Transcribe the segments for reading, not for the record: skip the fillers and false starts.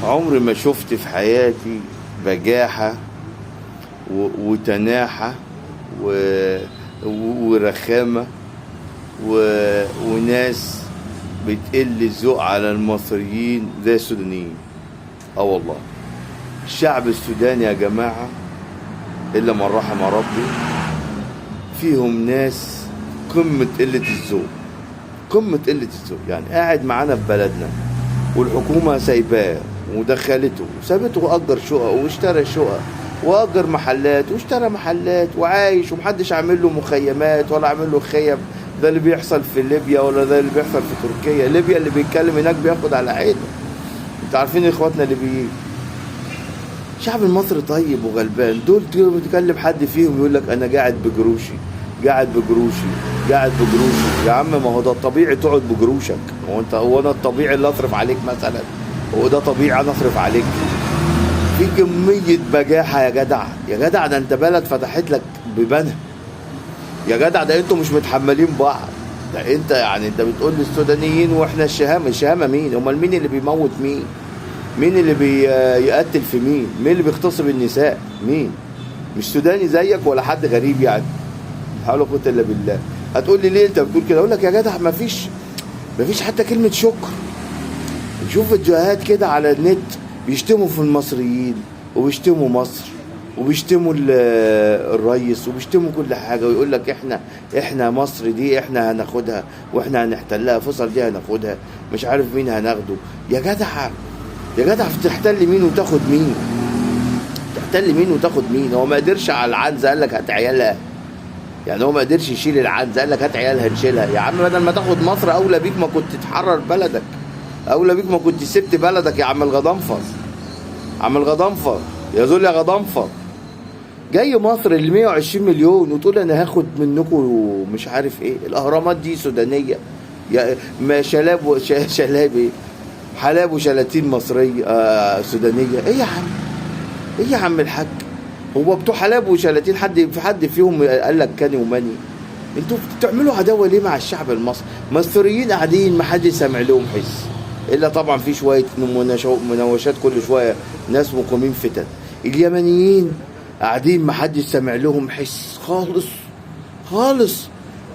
عمري ما شفت في حياتي بجاحة وتناحة ورخامة وناس بتقل الذوق على المصريين زي السودانيين. والله الشعب السوداني يا جماعة إلا من رحم ربي، فيهم ناس قمة قلة الذوق، قمة قلة الذوق. يعني قاعد معانا في بلدنا والحكومة سايباه ودخلته وسابته وأجر شقق واشترى شقق وأجر محلات واشترى محلات وعايش، ومحدش عامل له مخيمات ولا عامل له خيم. ده اللي بيحصل في ليبيا ولا ده اللي بيحصل في تركيا. ليبيا اللي بيتكلم هناك بياخد على عينه. انتوا عارفين اخواتنا الليبيين. الشعب المصري طيب وغلبان. دول تكلم حد فيهم يقول لك انا قاعد بجروشي، قاعد بجروشي، قاعد بجروشي. يا عم ما هو ده الطبيعي تقعد بجروشك. هو انا الطبيعي اللي اصرف عليك مثلا؟ هو ده طبيعي انا اصرف عليك؟ في كمية بجاحة يا جدع. يا جدع ده انت بلد فتحت لك بيبانها. يا جدع ده انتوا مش متحملين بعض. ده انت يعني انت بتقول للسودانيين واحنا الشهامة مين؟ امال مين اللي بيموت مين؟ مين اللي بيقتل في مين؟ مين اللي بيغتصب النساء؟ مين؟ مش سوداني زيك ولا حد غريب يعني. لا حول ولا قوة الا بالله. هتقول لي ليه انت بتقول كده؟ اقول لك يا جدع مفيش حتى كلمة شكر. نشوف فيديوهات كده على النت بيشتموا في المصريين وبيشتموا مصر وبيشتموا الرئيس وبيشتموا كل حاجة، ويقول لك احنا مصر دي احنا هناخدها واحنا هنحتلها، فصل دي هناخدها، مش عارف مين هناخده. يا جدع تحتل مين وتاخد مين؟ تحتل مين وتاخد مين؟ هو ما قدرش على العنزة قال لك هات عيالها. يعني هو ما قدرش يشيل العنزة قال لك هات عيالها نشيلها. يا عم بدل ما تاخد مصر اولى بيك ما كنت تحرر بلدك، اولى بيك ما كنت سبت بلدك يا عم الغضنفر. عم الغضنفر يا ذل يا غضنفر. جاي مصر ال 120 مليون وتقول انا هاخد منكم مش عارف ايه. الاهرامات دي سودانيه يا ما شلاب شلاب ايه؟ حلاب وشلاتين مصريه سودانيه. ايه يا عم؟ ايه يا عم الحاج؟ هو بتوع حلاب وشلاتين حد فيهم قال لك كاني وماني؟ انتوا بتعملوا عداوه ليه مع الشعب المصري؟ مصريين قاعدين ما حدش سامع لهم حس، الا طبعا في شويه مناوشات كل شويه ناس مقيمين فتن. اليمنيين قاعدين ما حدش سامع لهم حس خالص خالص.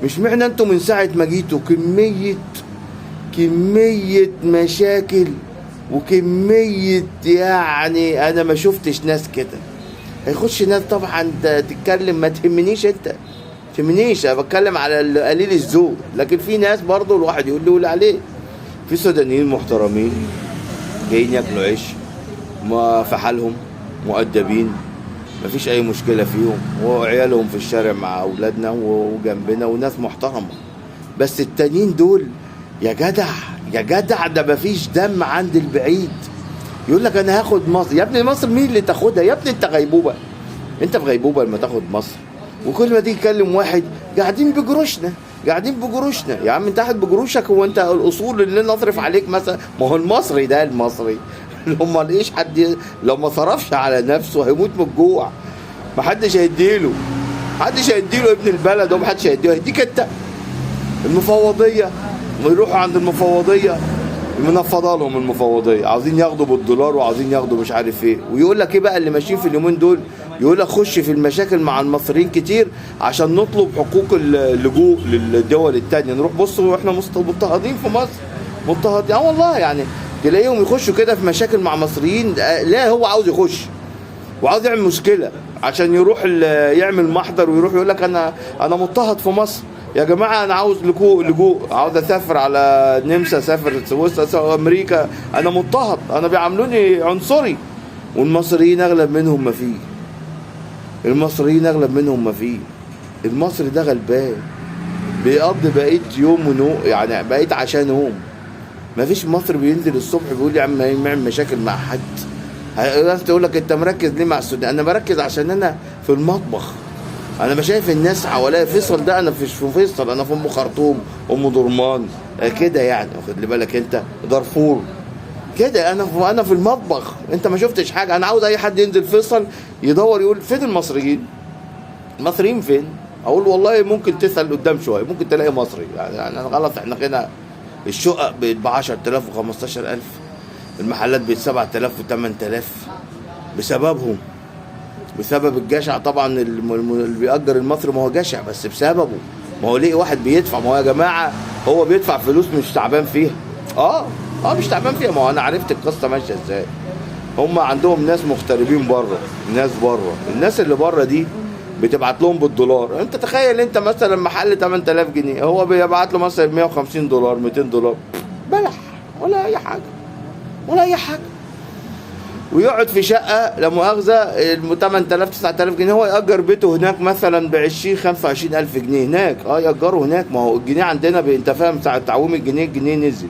مش معنى انتوا من ساعه ما جيتوا كميه مشاكل وكميه، يعني انا ما شفتش ناس كده. هيخش ناس طبعا تتكلم ما تهمنيش، انت تهمنيش. انا بتكلم على قليل الذوق، لكن في ناس برضه الواحد يقول عليه. في سودانيين محترمين جايين ياكلوا عيش ما في حالهم، مؤدبين، مفيش اي مشكله فيهم، وعيالهم في الشارع مع اولادنا وجنبنا وناس محترمه. بس التانيين دول يا جدع ده مفيش دم عند البعيد. يقول لك انا هاخد مصر. يا ابني مصر مين اللي تاخدها؟ يا ابني انت غيبوبه، انت في غيبوبه لما تاخد مصر. وكل ما تيجي تكلم واحد قاعدين بجروشنا. يا عم انت قاعد بجروشك. هو انت الاصول اللي نصرف عليك مثلا؟ ما هو المصري لما ليش حد لو ما صرفش على نفسه هيموت من الجوع. محدش هيديله ابن البلد، ومحدش هيديله. هيديك انت المفوضيه، ويروحوا عند المفوضيه منفضه لهم المفوضيه، عاوزين ياخدوا بالدولار وعاوزين ياخدوا مش عارف ايه. ويقول لك ايه بقى اللي ماشيين في اليومين دول؟ يقول لك خش في المشاكل مع المصريين كتير عشان نطلب حقوق اللجوء للدول التانية. نروح بصوا احنا مضطهدين في مصر، مضطهدين والله. يعني تلاقيهم يخشوا كده في مشاكل مع مصريين. لا هو عاوز يخش وعاوز يعمل مشكله عشان يروح يعمل محضر ويروح يقول لك انا مضطهد في مصر. يا جماعه انا عاوز لجوء، عاوز اسافر على النمسا، اسافر سويسرا، امريكا، انا مضطهد، انا بيعاملوني عنصري. والمصريين اغلب منهم ما فيه. المصري ده غلبان بيقضي بقيت يوم يعني بقيت عشان نوم. مفيش مصري بينزل الصبح بيقول يا عم يعمل مشاكل مع حد. الناس تقول لك انت مركز ليه مع السودان؟ انا مركز عشان انا في المطبخ. انا ما شايف الناس حواليا. فيصل ده انا مش في فيصل، انا في ام خرطوم، ام درمان كده يعني، واخد لي بالك انت، دارفور كده. انا في المطبخ. انت ما شفتش حاجه. انا عاوز اي حد ينزل فيصل يدور يقول فين المصريين فين؟ اقول والله ممكن تسال قدام شويه ممكن تلاقي مصري. يعني غلط. احنا هنا الشقق ب 10,000 و 15,000. المحلات ب 7000 و 8000 بسببهم، بسبب الجشع طبعا. اللي بيأجر المصري ما هو جشع، بس بسببه. ما هو ليه واحد بيدفع؟ ما هو يا جماعه هو بيدفع فلوس مش تعبان فيها. مش تعبان فيها. ما هو انا عرفت القصه ماشيه ازاي. هم عندهم ناس مغتربين بره، ناس بره. الناس اللي بره دي بتبعت لهم بالدولار. انت تخيل انت مثلا محل 8000 جنيه، هو بيبعت له مثلا 150 دولار 200 دولار، بلح ولا اي حاجه، ولا اي حاجه. ويقعد في شقه لا مؤاخذه 8000 9000 جنيه، هو يأجر بيته هناك مثلا ب 20 25 الف جنيه هناك. يأجره هناك. ما هو الجنيه عندنا انت فاهم ساعه تعويم الجنيه نزل.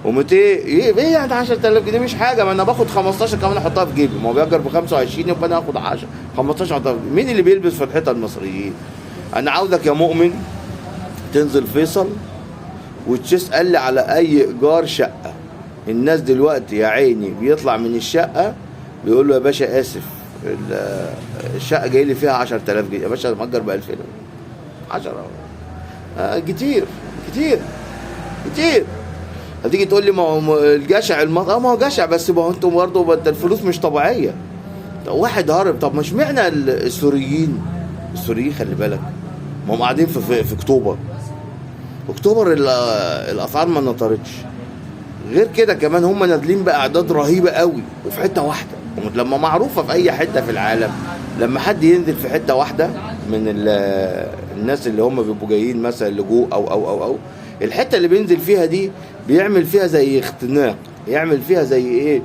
و200 ايه يعني 10000 جنيه مش حاجه. ما انا باخد 15 كمان احطها في جيبي. ما هو بيأجر ب 25 يبقى انا هاخد 10 15 احطها في جيبي. مين اللي بيلبس في الحيطه؟ المصريين. انا عاوزك يا مؤمن تنزل فيصل وتسأل لي على اي ايجار شقه. الناس دلوقتي يا عيني بيطلع من الشقه بيقول له يا باشا اسف الشقه جاي لي فيها 10000 جنيه. يا باشا انا مأجر ب 2000. 10 كتير كتير كتير. هتيجي تقول لي ما هو الجشع ما هو جشع، بس ما هو انتوا برضه الفلوس مش طبيعيه. واحد هرب. طب مش معنى السوريين خلي بالك، ما هم قاعدين في اكتوبر الاسعار ما نطرتش. غير كده كمان هم نازلين باعداد رهيبه قوي وفي حته واحده. لما معروفه في اي حته في العالم لما حد ينزل في حته واحده من الناس اللي هم بيبقوا جايين مثلا لجوء او الحته اللي بينزل فيها دي بيعمل فيها زي اختناق، يعمل فيها زي ايه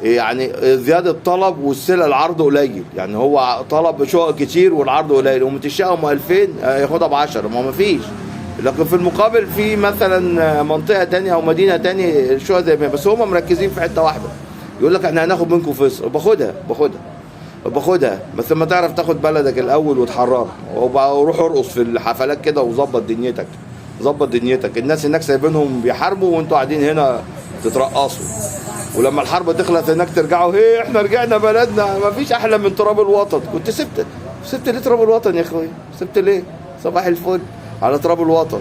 يعني زياده طلب والسلة العرض قليل. يعني هو طلب شقق كتير والعرض قليل، ومتشقق ام 2000 ياخدها ب 10. ما فيش. لكن في المقابل في مثلا منطقه تانية او مدينه تانية الشقق زي ما، بس هم مركزين في حته واحده. يقول لك احنا هناخد منكم فيصل. باخدها بس لما تعرف تاخد بلدك الاول وتحررها، وروح ارقص في الحفلات كده وظبط دنيتك. الناس هناك سايبينهم بيحاربوا وانتوا قاعدين هنا تترقصوا. ولما الحرب تخلص هناك ترجعوا احنا رجعنا بلدنا. ما فيش احلى من تراب الوطن. كنت سبت ليه تراب الوطن يا اخويا؟ سبت ليه؟ صباح الفل على تراب الوطن.